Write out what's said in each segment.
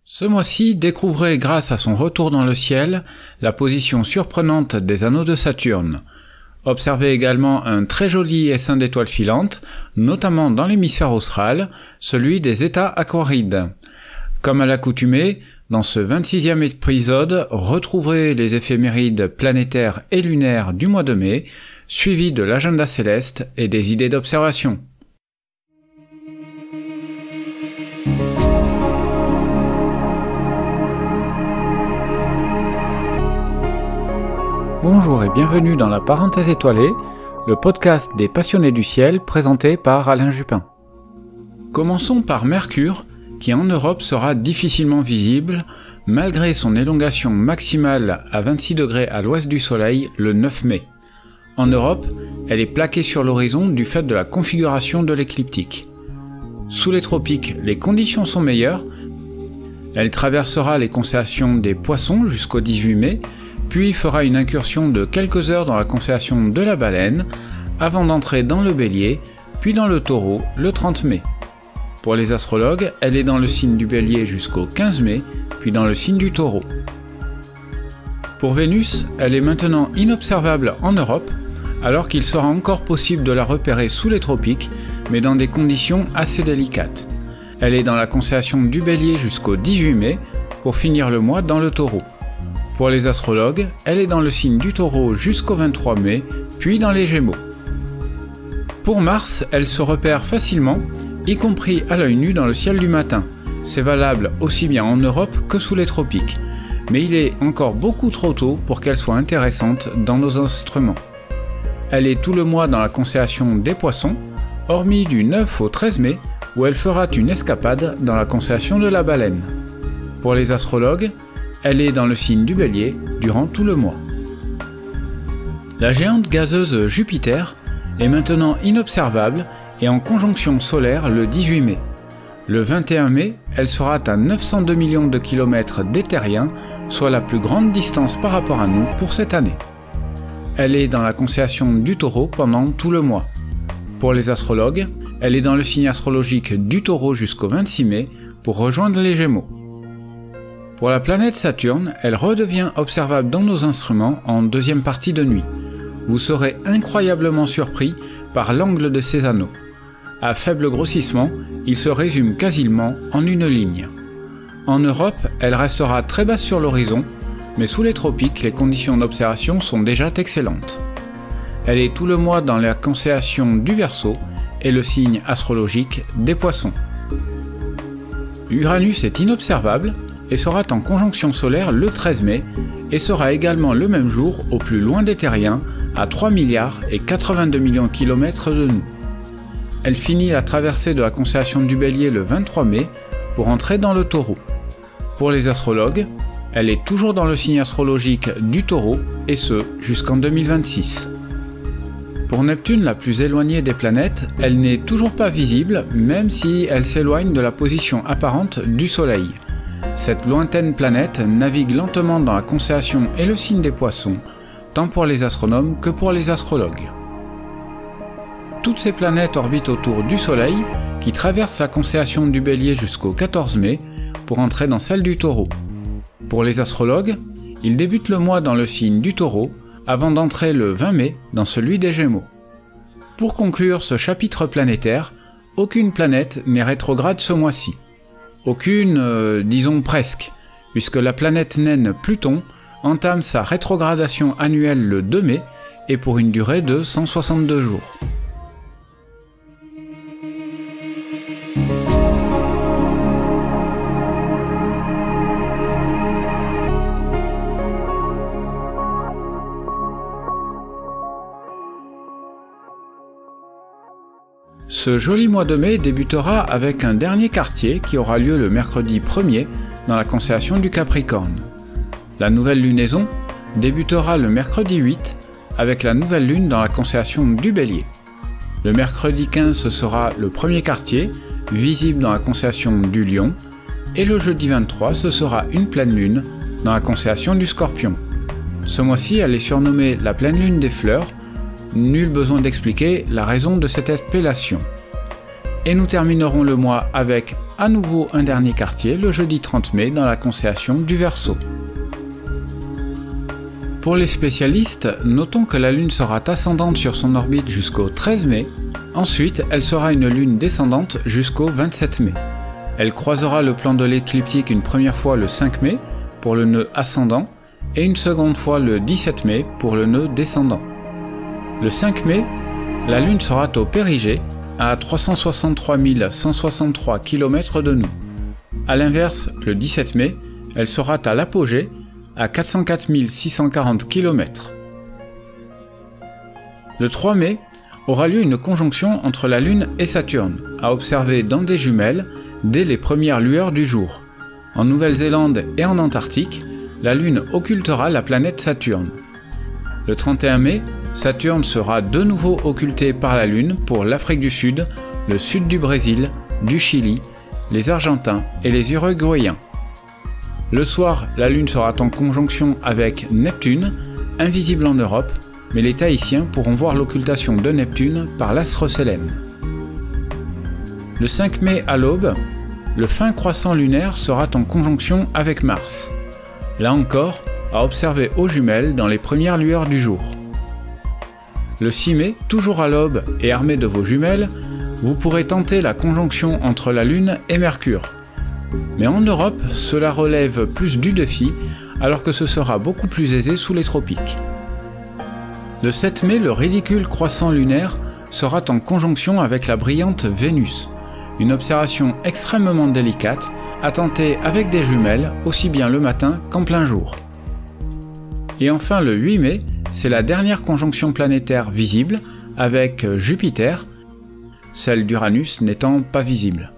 Ce mois-ci, découvrez grâce à son retour dans le ciel la position surprenante des anneaux de Saturne. Observez également un très joli essaim d'étoiles filantes, notamment dans l'hémisphère austral, celui des états aquarides. Comme à l'accoutumée, dans ce 26e épisode, retrouverez les éphémérides planétaires et lunaires du mois de mai, suivis de l'agenda céleste et des idées d'observation. Bonjour et bienvenue dans la Parenthèse étoilée, le podcast des passionnés du ciel présenté par Alain Jupin. Commençons par Mercure, qui en Europe sera difficilement visible, malgré son élongation maximale à 26 degrés à l'ouest du Soleil le 9 mai. En Europe, elle est plaquée sur l'horizon du fait de la configuration de l'écliptique. Sous les tropiques, les conditions sont meilleures. Elle traversera les constellations des Poissons jusqu'au 18 mai, puis fera une incursion de quelques heures dans la constellation de la Baleine, avant d'entrer dans le Bélier, puis dans le Taureau le 30 mai. Pour les astrologues, elle est dans le signe du Bélier jusqu'au 15 mai, puis dans le signe du Taureau. Pour Vénus, elle est maintenant inobservable en Europe, alors qu'il sera encore possible de la repérer sous les tropiques, mais dans des conditions assez délicates. Elle est dans la constellation du Bélier jusqu'au 18 mai, pour finir le mois dans le Taureau. Pour les astrologues, elle est dans le signe du Taureau jusqu'au 23 mai, puis dans les Gémeaux. Pour Mars, elle se repère facilement, y compris à l'œil nu dans le ciel du matin. C'est valable aussi bien en Europe que sous les tropiques. Mais il est encore beaucoup trop tôt pour qu'elle soit intéressante dans nos instruments. Elle est tout le mois dans la constellation des Poissons, hormis du 9 au 13 mai, où elle fera une escapade dans la constellation de la Baleine. Pour les astrologues, elle est dans le signe du Bélier durant tout le mois. La géante gazeuse Jupiter est maintenant inobservable et en conjonction solaire le 18 mai. Le 21 mai, elle sera à 902 millions de kilomètres d'éthériens, soit la plus grande distance par rapport à nous pour cette année. Elle est dans la constellation du Taureau pendant tout le mois. Pour les astrologues, elle est dans le signe astrologique du Taureau jusqu'au 26 mai pour rejoindre les Gémeaux. Pour la planète Saturne, elle redevient observable dans nos instruments en deuxième partie de nuit. Vous serez incroyablement surpris par l'angle de ses anneaux. À faible grossissement, il se résume quasiment en une ligne. En Europe, elle restera très basse sur l'horizon, mais sous les tropiques, les conditions d'observation sont déjà excellentes. Elle est tout le mois dans la constellation du Verseau et le signe astrologique des Poissons. Uranus est inobservable et sera en conjonction solaire le 13 mai et sera également le même jour au plus loin des terriens à 3 milliards et 82 millions de kilomètres de nous. Elle finit la traversée de la constellation du Bélier le 23 mai pour entrer dans le Taureau. Pour les astrologues, elle est toujours dans le signe astrologique du Taureau et ce jusqu'en 2026. Pour Neptune, la plus éloignée des planètes, elle n'est toujours pas visible même si elle s'éloigne de la position apparente du Soleil. Cette lointaine planète navigue lentement dans la constellation et le signe des Poissons, tant pour les astronomes que pour les astrologues. Toutes ces planètes orbitent autour du Soleil, qui traverse la constellation du Bélier jusqu'au 14 mai, pour entrer dans celle du Taureau. Pour les astrologues, ils débutent le mois dans le signe du Taureau, avant d'entrer le 20 mai dans celui des Gémeaux. Pour conclure ce chapitre planétaire, aucune planète n'est rétrograde ce mois-ci. Aucune, disons presque, puisque la planète naine Pluton entame sa rétrogradation annuelle le 2 mai et pour une durée de 162 jours. Ce joli mois de mai débutera avec un dernier quartier qui aura lieu le mercredi 1er dans la constellation du Capricorne. La nouvelle lunaison débutera le mercredi 8 avec la nouvelle lune dans la constellation du Bélier. Le mercredi 15 ce sera le premier quartier, visible dans la constellation du Lion, et le jeudi 23 ce sera une pleine lune dans la constellation du Scorpion. Ce mois-ci elle est surnommée la pleine lune des fleurs. Nul besoin d'expliquer la raison de cette appellation. Et nous terminerons le mois avec à nouveau un dernier quartier, le jeudi 30 mai, dans la constellation du Verseau. Pour les spécialistes, notons que la Lune sera ascendante sur son orbite jusqu'au 13 mai, ensuite elle sera une Lune descendante jusqu'au 27 mai. Elle croisera le plan de l'écliptique une première fois le 5 mai pour le nœud ascendant et une seconde fois le 17 mai pour le nœud descendant. Le 5 mai, la Lune sera au périgée à 363 163 km de nous. A l'inverse, le 17 mai, elle sera à l'apogée à 404 640 km. Le 3 mai aura lieu une conjonction entre la Lune et Saturne, à observer dans des jumelles dès les premières lueurs du jour. En Nouvelle-Zélande et en Antarctique, la Lune occultera la planète Saturne. Le 31 mai, Saturne sera de nouveau occulté par la Lune pour l'Afrique du Sud, le sud du Brésil, du Chili, les Argentins et les Uruguayens. Le soir, la Lune sera en conjonction avec Neptune, invisible en Europe, mais les Tahitiens pourront voir l'occultation de Neptune par l'astre Sélène. Le 5 mai à l'aube, le fin croissant lunaire sera en conjonction avec Mars. Là encore, à observer aux jumelles dans les premières lueurs du jour. Le 6 mai, toujours à l'aube et armé de vos jumelles, vous pourrez tenter la conjonction entre la Lune et Mercure. Mais en Europe, cela relève plus du défi, alors que ce sera beaucoup plus aisé sous les tropiques. Le 7 mai, le ridicule croissant lunaire sera en conjonction avec la brillante Vénus, une observation extrêmement délicate, à tenter avec des jumelles, aussi bien le matin qu'en plein jour. Et enfin le 8 mai, c'est la dernière conjonction planétaire visible avec Jupiter, celle d'Uranus n'étant pas visible.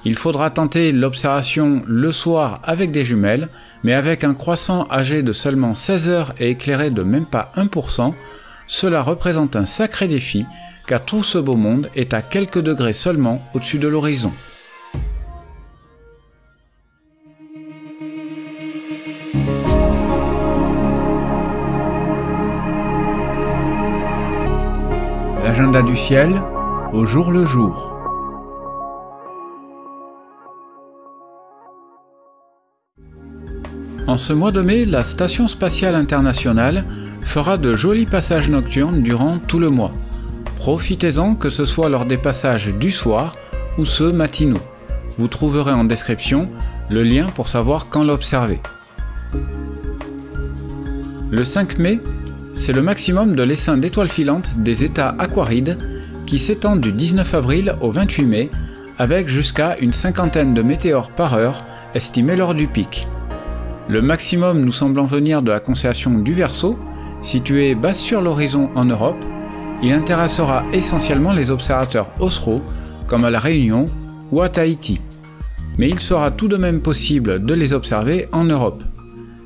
Il faudra tenter l'observation le soir avec des jumelles, mais avec un croissant âgé de seulement 16 heures et éclairé de même pas 1%, cela représente un sacré défi, car tout ce beau monde est à quelques degrés seulement au-dessus de l'horizon. L'agenda du ciel, au jour le jour. En ce mois de mai, la Station spatiale internationale fera de jolis passages nocturnes durant tout le mois. Profitez-en, que ce soit lors des passages du soir ou ceux matinaux. Vous trouverez en description le lien pour savoir quand l'observer. Le 5 mai, c'est le maximum de l'essaim d'étoiles filantes des états aquarides qui s'étend du 19 avril au 28 mai, avec jusqu'à une cinquantaine de météores par heure estimés lors du pic. Le maximum nous semblant venir de la constellation du Verseau, située basse sur l'horizon en Europe. Il intéressera essentiellement les observateurs austraux, comme à La Réunion ou à Tahiti. Mais il sera tout de même possible de les observer en Europe.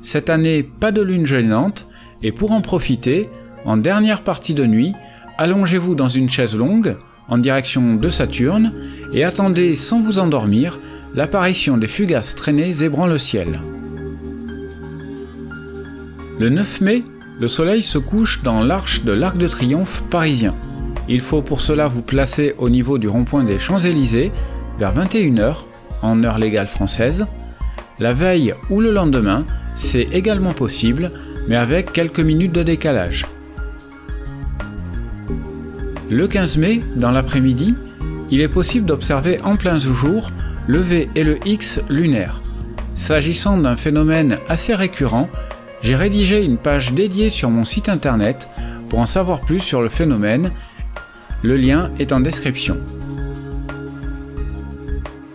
Cette année, pas de lune gênante, et pour en profiter, en dernière partie de nuit, allongez-vous dans une chaise longue, en direction de Saturne, et attendez sans vous endormir l'apparition des fugaces traînées zébrant le ciel. Le 9 mai, le soleil se couche dans l'arche de l'Arc de Triomphe parisien. Il faut pour cela vous placer au niveau du rond-point des Champs-Élysées, vers 21 h, en heure légale française. La veille ou le lendemain, c'est également possible, mais avec quelques minutes de décalage. Le 15 mai, dans l'après-midi, il est possible d'observer en plein jour le V et le X lunaire. S'agissant d'un phénomène assez récurrent, j'ai rédigé une page dédiée sur mon site internet pour en savoir plus sur le phénomène. Le lien est en description.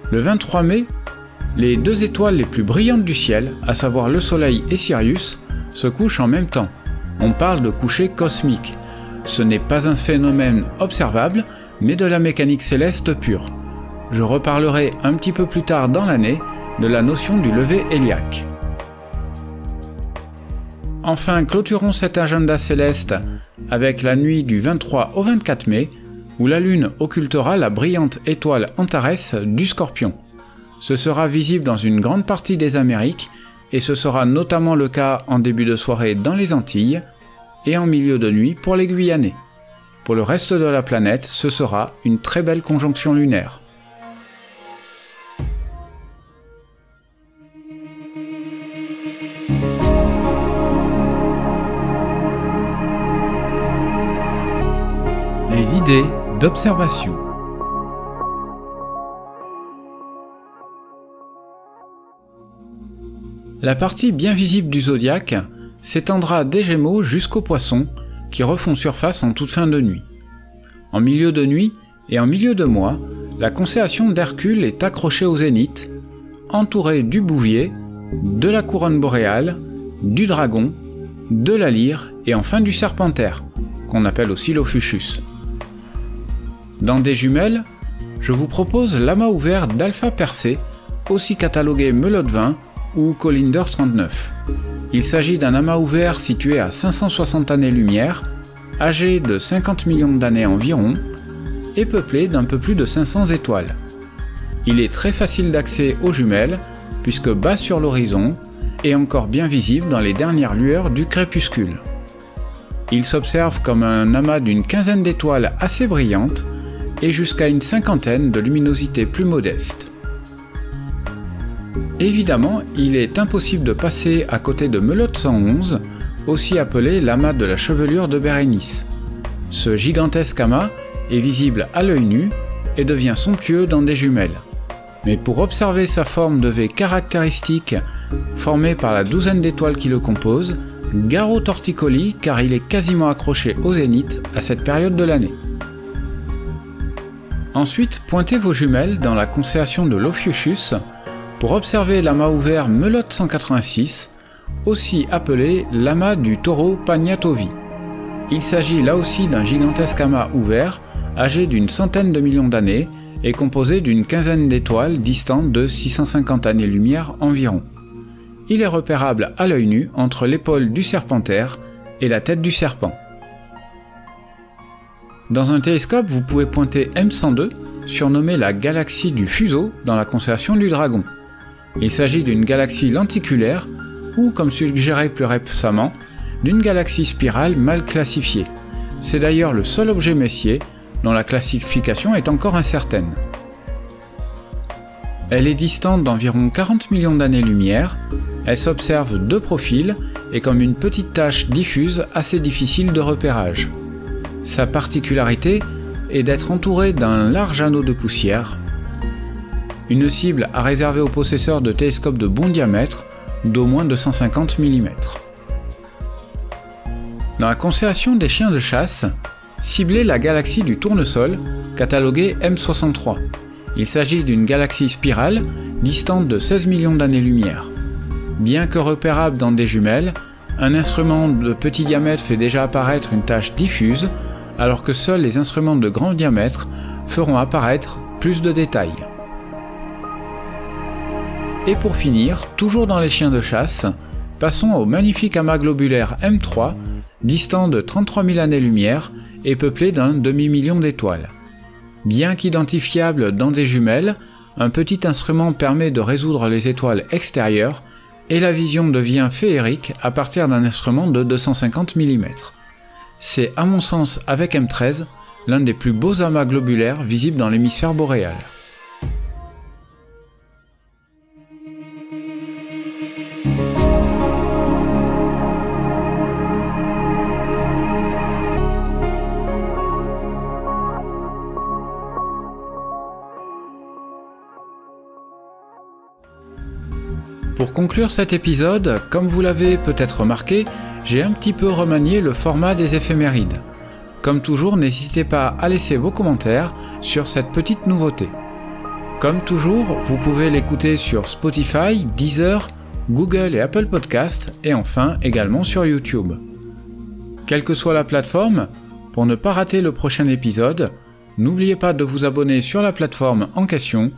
Le 23 mai, les deux étoiles les plus brillantes du ciel, à savoir le Soleil et Sirius, se couchent en même temps. On parle de coucher cosmique. Ce n'est pas un phénomène observable, mais de la mécanique céleste pure. Je reparlerai un petit peu plus tard dans l'année de la notion du lever héliaque. Enfin, clôturons cet agenda céleste avec la nuit du 23 au 24 mai, où la Lune occultera la brillante étoile Antares du Scorpion. Ce sera visible dans une grande partie des Amériques, et ce sera notamment le cas en début de soirée dans les Antilles, et en milieu de nuit pour les Guyanais. pour le reste de la planète, ce sera une très belle conjonction lunaire. Les idées d'observation. La partie bien visible du zodiaque s'étendra des Gémeaux jusqu'aux Poissons, qui refont surface en toute fin de nuit. En milieu de nuit et en milieu de mois, la constellation d'Hercule est accrochée au zénith, entourée du Bouvier, de la couronne boréale, du Dragon, de la Lyre et enfin du Serpentaire, qu'on appelle aussi l'Ophiuchus. Dans des jumelles, je vous propose l'amas ouvert d'Alpha Persei, aussi catalogué Melotte 20 ou Collinder 39. Il s'agit d'un amas ouvert situé à 560 années-lumière, âgé de 50 millions d'années environ, et peuplé d'un peu plus de 500 étoiles. Il est très facile d'accès aux jumelles, puisque bas sur l'horizon, et encore bien visible dans les dernières lueurs du crépuscule. Il s'observe comme un amas d'une quinzaine d'étoiles assez brillantes, et jusqu'à une cinquantaine de luminosités plus modestes. Évidemment, il est impossible de passer à côté de Melotte 111, aussi appelé l'amas de la chevelure de Bérénice. Ce gigantesque amas est visible à l'œil nu et devient somptueux dans des jumelles. Mais pour observer sa forme de V caractéristique, formée par la douzaine d'étoiles qui le composent, gare aux torticolis car il est quasiment accroché au zénith à cette période de l'année. Ensuite, pointez vos jumelles dans la constellation de l'Ophiuchus pour observer l'amas ouvert Melotte 186, aussi appelé l'amas du taureau Pagnatovi. Il s'agit là aussi d'un gigantesque amas ouvert, âgé d'une centaine de millions d'années et composé d'une quinzaine d'étoiles distantes de 650 années-lumière environ. Il est repérable à l'œil nu entre l'épaule du Serpentaire et la tête du serpent. Dans un télescope, vous pouvez pointer M102, surnommée la galaxie du fuseau dans la constellation du Dragon. Il s'agit d'une galaxie lenticulaire ou, comme suggéré plus récemment, d'une galaxie spirale mal classifiée. C'est d'ailleurs le seul objet Messier dont la classification est encore incertaine. Elle est distante d'environ 40 millions d'années-lumière, elle s'observe de profil et comme une petite tache diffuse assez difficile de repérage. Sa particularité est d'être entourée d'un large anneau de poussière, une cible à réserver aux possesseurs de télescopes de bon diamètre d'au moins 250 mm. Dans la constellation des chiens de chasse, ciblez la galaxie du tournesol, cataloguée M63. Il s'agit d'une galaxie spirale distante de 16 millions d'années-lumière. Bien que repérable dans des jumelles, un instrument de petit diamètre fait déjà apparaître une tache diffuse, alors que seuls les instruments de grand diamètre feront apparaître plus de détails. Et pour finir, toujours dans les chiens de chasse, passons au magnifique amas globulaire M3, distant de 33 000 années-lumière et peuplé d'un demi-million d'étoiles. Bien qu'identifiable dans des jumelles, un petit instrument permet de résoudre les étoiles extérieures et la vision devient féerique à partir d'un instrument de 250 mm. C'est à mon sens avec M13 l'un des plus beaux amas globulaires visibles dans l'hémisphère boréal. Pour conclure cet épisode, comme vous l'avez peut-être remarqué, j'ai un petit peu remanié le format des éphémérides. Comme toujours, n'hésitez pas à laisser vos commentaires sur cette petite nouveauté. Comme toujours, vous pouvez l'écouter sur Spotify, Deezer, Google et Apple Podcasts et enfin également sur YouTube. Quelle que soit la plateforme, pour ne pas rater le prochain épisode, n'oubliez pas de vous abonner sur la plateforme en question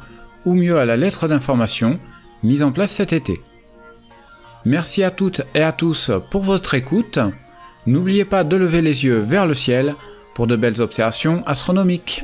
ou mieux à la lettre d'information mise en place cet été. Merci à toutes et à tous pour votre écoute. N'oubliez pas de lever les yeux vers le ciel pour de belles observations astronomiques.